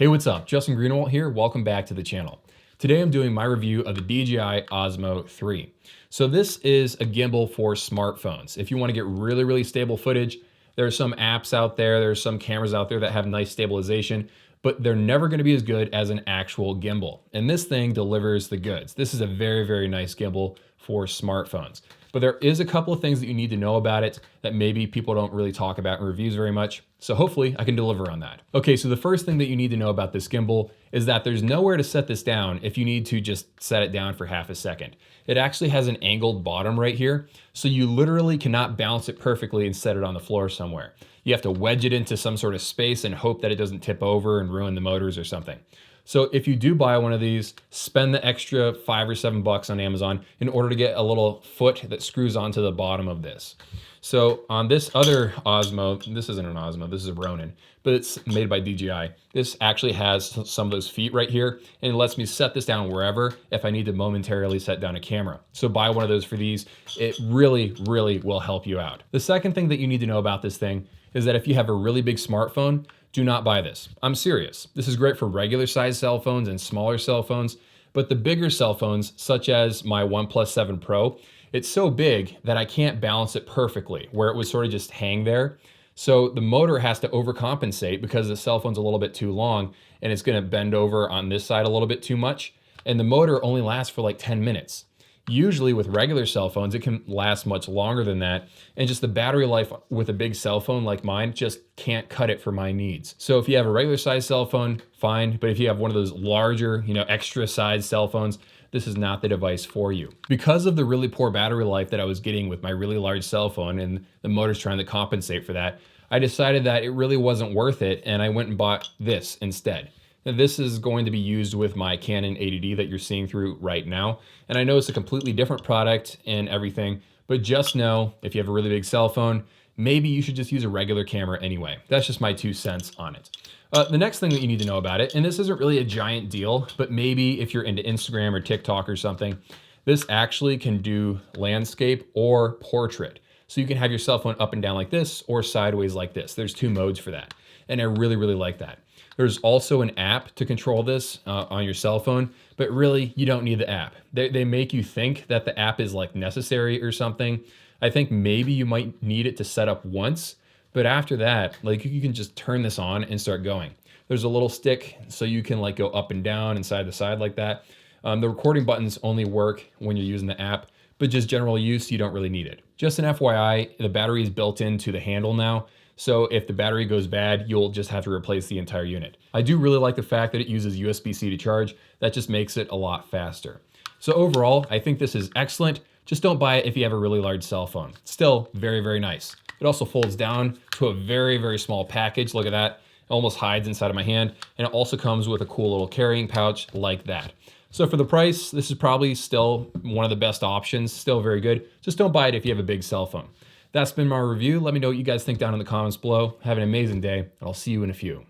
Hey, what's up? Justin Greenwald here. Welcome back to the channel. Today I'm doing my review of the DJI Osmo 3. So this is a gimbal for smartphones. If you want to get really stable footage, there are some apps out there, there's some cameras out there that have nice stabilization, but they're never going to be as good as an actual gimbal. And this thing delivers the goods. This is a very nice gimbal for smartphones. But there is a couple of things that you need to know about it that maybe people don't really talk about in reviews very much. So hopefully I can deliver on that. Okay, so the first thing that you need to know about this gimbal is that there's nowhere to set this down if you need to just set it down for half a second. It actually has an angled bottom right here, so you literally cannot balance it perfectly and set it on the floor somewhere. You have to wedge it into some sort of space and hope that it doesn't tip over and ruin the motors or something. So if you do buy one of these, spend the extra $5 or $7 on Amazon in order to get a little foot that screws onto the bottom of this. So on this other Osmo, this isn't an Osmo, this is a Ronin, but it's made by DJI. This actually has some of those feet right here, and it lets me set this down wherever if I need to momentarily set down a camera. So buy one of those for these. It really will help you out. The second thing that you need to know about this thing is that if you have a really big smartphone, do not buy this. I'm serious. This is great for regular size cell phones and smaller cell phones, but the bigger cell phones, such as my OnePlus 7 Pro, it's so big that I can't balance it perfectly, where it would sort of just hang there. So the motor has to overcompensate because the cell phone's a little bit too long and it's gonna bend over on this side a little bit too much. And the motor only lasts for like 10 minutes. Usually with regular cell phones, it can last much longer than that. And just the battery life with a big cell phone like mine just can't cut it for my needs. So if you have a regular size cell phone, fine. But if you have one of those larger, extra size cell phones, this is not the device for you. Because of the really poor battery life that I was getting with my really large cell phone and the motor's trying to compensate for that, I decided that it really wasn't worth it and I went and bought this instead. Now, this is going to be used with my Canon 80D that you're seeing through right now. And I know it's a completely different product and everything, but just know if you have a really big cell phone, maybe you should just use a regular camera anyway. That's just my 2 cents on it. The next thing that you need to know about it, and this isn't really a giant deal, but maybe if you're into Instagram or TikTok or something, this actually can do landscape or portrait. So you can have your cell phone up and down like this or sideways like this. There's 2 modes for that. And I really like that. There's also an app to control this on your cell phone, but really you don't need the app. They make you think that the app is like necessary or something. I think maybe you might need it to set up once, but after that, like you can just turn this on and start going. There's a little stick so you can like go up and down and side to side like that. The recording buttons only work when you're using the app, but just general use, you don't really need it. Just an FYI, the battery is built into the handle now. So if the battery goes bad, you'll just have to replace the entire unit. I do really like the fact that it uses USB-C to charge. That just makes it a lot faster. So overall, I think this is excellent. Just don't buy it if you have a really large cell phone. Still very nice. It also folds down to a very small package. Look at that. It almost hides inside of my hand. And it also comes with a cool little carrying pouch like that. So for the price, this is probably still one of the best options. Still very good. Just don't buy it if you have a big cell phone. That's been my review. Let me know what you guys think down in the comments below. Have an amazing day, and I'll see you in a few.